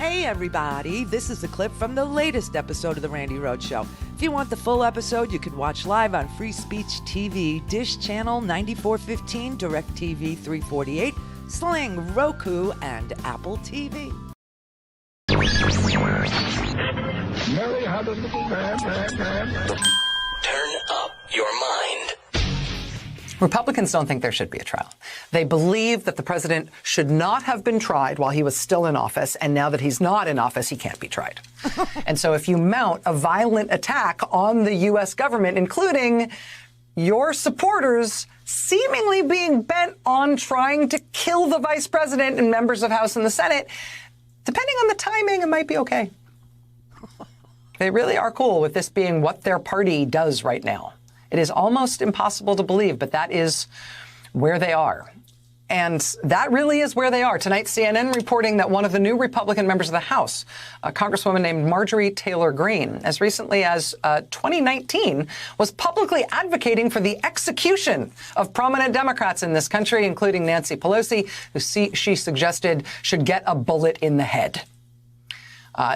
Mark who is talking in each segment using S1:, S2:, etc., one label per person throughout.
S1: Hey everybody, this is a clip from the latest episode of The Randi Rhodes Show. If you want the full episode, you can watch live on Free Speech TV, Dish Channel 9415, DirecTV 348, Sling, Roku, and Apple TV.
S2: Mary had a little man.
S3: Turn up your mind.
S4: Republicans don't think there should be a trial. They believe that the president should not have been tried while he was still in office, and now that he's not in office, he can't be tried. And so if you mount a violent attack on the U.S. government, including your supporters seemingly being bent on trying to kill the vice president and members of House and the Senate, depending on the timing, it might be okay. They really are cool with this being what their party does right now. It is almost impossible to believe, but that is where they are. And that really is where they are. Tonight, CNN reporting that one of the new Republican members of the House, a Congresswoman named Marjorie Taylor Greene, as recently as 2019, was publicly advocating for the execution of prominent Democrats in this country, including Nancy Pelosi, who she suggested should get a bullet in the head.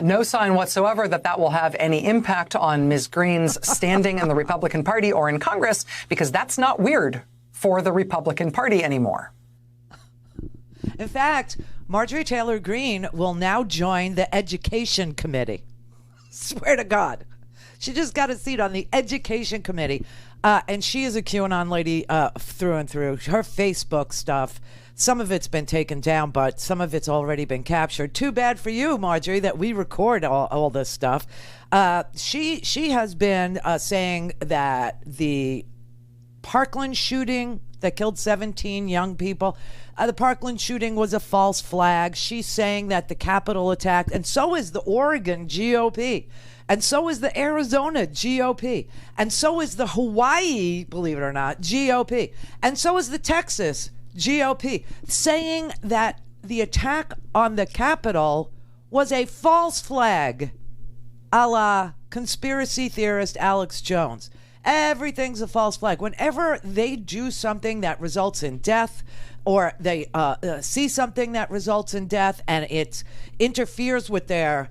S4: No sign whatsoever that will have any impact on Ms. Greene's standing in the Republican Party or in Congress, because that's not weird for the Republican Party anymore.
S1: In fact, Marjorie Taylor Greene will now join the Education Committee. Swear to God. She just got a seat on the Education Committee. And she is a QAnon lady through and through. Her Facebook stuff, some of it's been taken down, but some of it's already been captured. Too bad for you, Marjorie, that we record all this stuff. She has been saying that the Parkland shooting that killed 17 young people, the Parkland shooting was a false flag. She's saying that the Capitol attack, and so is the Oregon GOP. And so is the Arizona GOP. And so is the Hawaii, believe it or not, GOP. And so is the Texas GOP, saying that the attack on the Capitol was a false flag, a la conspiracy theorist Alex Jones. Everything's a false flag. Whenever they do something that results in death, or they see something that results in death and it interferes with their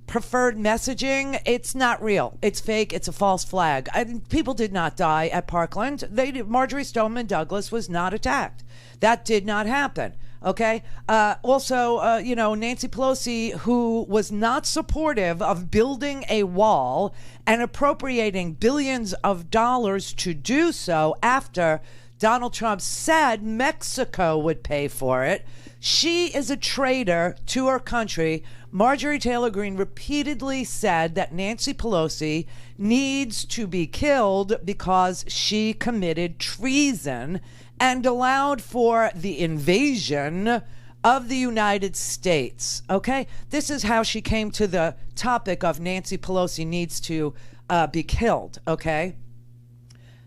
S1: preferred messaging, it's not real. It's fake. It's a false flag. People did not die at Parkland. Marjorie Stoneman Douglas was not attacked. That did not happen. Okay. Also, Nancy Pelosi, who was not supportive of building a wall and appropriating billions of dollars to do so after Donald Trump said Mexico would pay for it. She is a traitor to her country. Marjorie Taylor Greene repeatedly said that Nancy Pelosi needs to be killed because she committed treason and allowed for the invasion of the United States. Okay? This is how she came to the topic of Nancy Pelosi needs to be killed. Okay?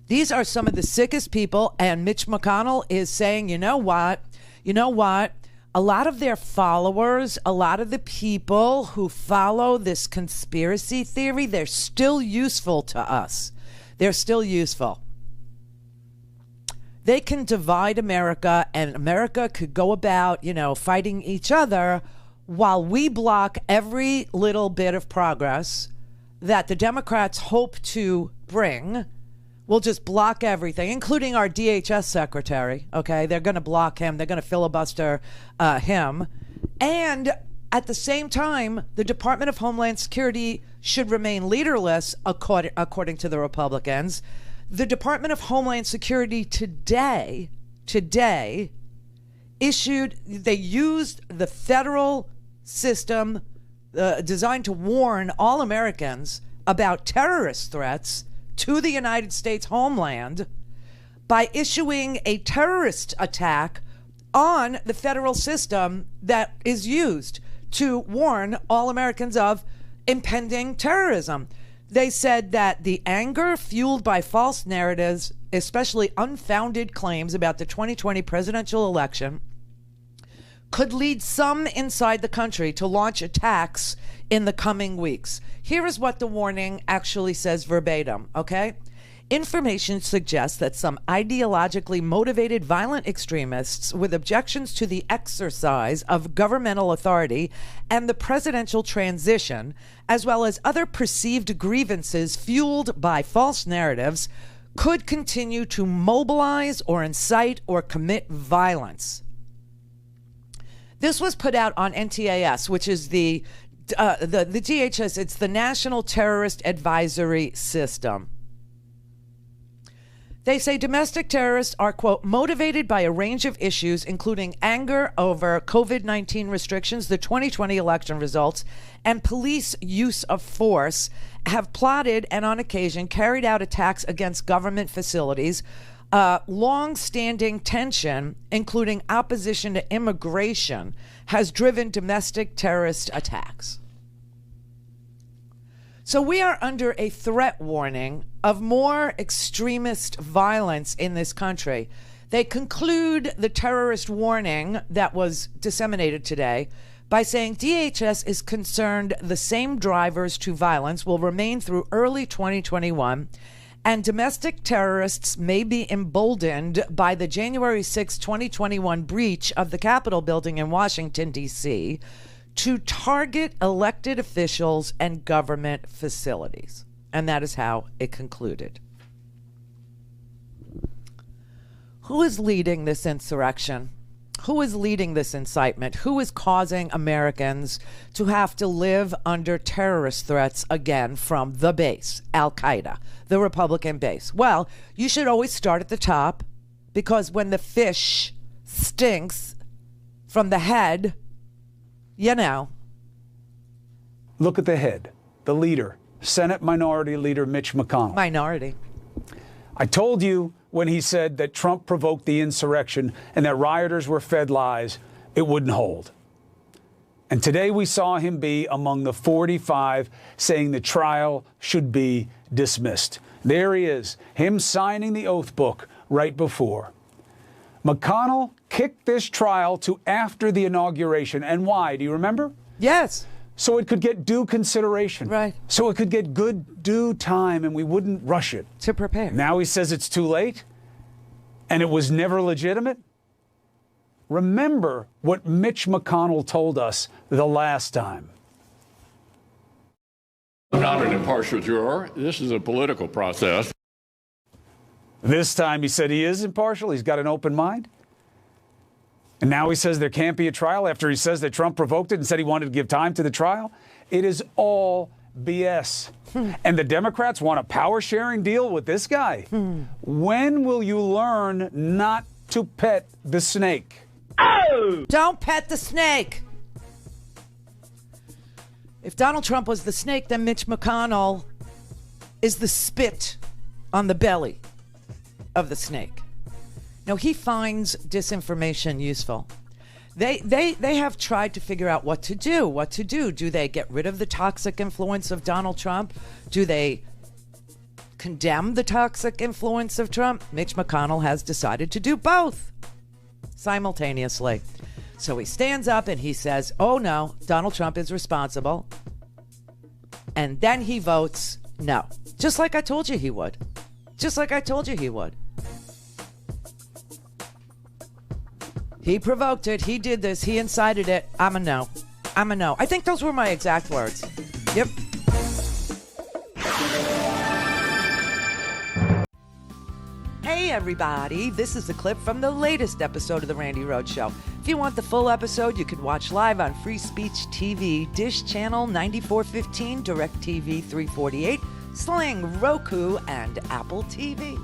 S1: These are some of the sickest people, and Mitch McConnell is saying, you know what? A lot of their followers, a lot of the people who follow this conspiracy theory, they're still useful to us. They're still useful. They can divide America, and America could go about, fighting each other while we block every little bit of progress that the Democrats hope to bring. We'll just block everything, including our DHS secretary. Okay, they're going to block him. They're going to filibuster him. And at the same time, the Department of Homeland Security should remain leaderless, according to the Republicans. The Department of Homeland Security today they used the federal system designed to warn all Americans about terrorist threats to the United States homeland by issuing a terrorist attack on the federal system that is used to warn all Americans of impending terrorism. They said that the anger fueled by false narratives, especially unfounded claims about the 2020 presidential election, could lead some inside the country to launch attacks in the coming weeks. Here is what the warning actually says verbatim, okay? Information suggests that some ideologically motivated violent extremists with objections to the exercise of governmental authority and the presidential transition, as well as other perceived grievances fueled by false narratives, could continue to mobilize or incite or commit violence. This was put out on NTAS, which is the DHS. It's the National Terrorist Advisory System. They say domestic terrorists are, quote, motivated by a range of issues, including anger over COVID-19 restrictions, the 2020 election results, and police use of force, have plotted and on occasion carried out attacks against government facilities. Long-standing tension, including opposition to immigration, has driven domestic terrorist attacks. So we are under a threat warning of more extremist violence in this country. They conclude the terrorist warning that was disseminated today by saying DHS is concerned the same drivers to violence will remain through early 2021, and domestic terrorists may be emboldened by the January 6, 2021 breach of the Capitol building in Washington, D.C., to target elected officials and government facilities. And that is how it concluded. Who is leading this insurrection? Who is leading this incitement? Who is causing Americans to have to live under terrorist threats again from the base, Al-Qaeda, the Republican base? Well, you should always start at the top, because when the fish stinks from the head, you know.
S5: Look at the head, the leader, Senate Minority Leader Mitch McConnell.
S1: Minority.
S5: I told you when he said that Trump provoked the insurrection and that rioters were fed lies, it wouldn't hold. And today we saw him be among the 45 saying the trial should be dismissed. There he is, him signing the oath book right before. McConnell kicked this trial to after the inauguration. And why? Do you remember?
S1: Yes.
S5: So it could get due consideration.
S1: Right.
S5: So it could get good due time and we wouldn't rush it.
S1: To prepare.
S5: Now he says it's too late and it was never legitimate. Remember what Mitch McConnell told us the last time.
S6: I'm not an impartial juror. This is a political process.
S5: This time he said he is impartial. He's got an open mind. And now he says there can't be a trial after he says that Trump provoked it and said he wanted to give time to the trial. It is all BS. And the Democrats want a power sharing deal with this guy. When will you learn not to pet the snake?
S1: Oh! Don't pet the snake. If Donald Trump was the snake, then Mitch McConnell is the spit on the belly of the snake. No, he finds disinformation useful. They have tried to figure out what to do. Do they get rid of the toxic influence of Donald Trump? Do they condemn the toxic influence of Trump? Mitch McConnell has decided to do both simultaneously. So he stands up and he says, oh no, Donald Trump is responsible. And then he votes no. Just like I told you he would. Just like I told you he would. He provoked it. He did this. He incited it. I'm a no. I'm a no. I think those were my exact words. Yep. Hey, everybody. This is a clip from the latest episode of The Randi Rhodes Show. If you want the full episode, you can watch live on Free Speech TV, Dish Channel 9415, DirecTV 348, Sling, Roku, and Apple TV.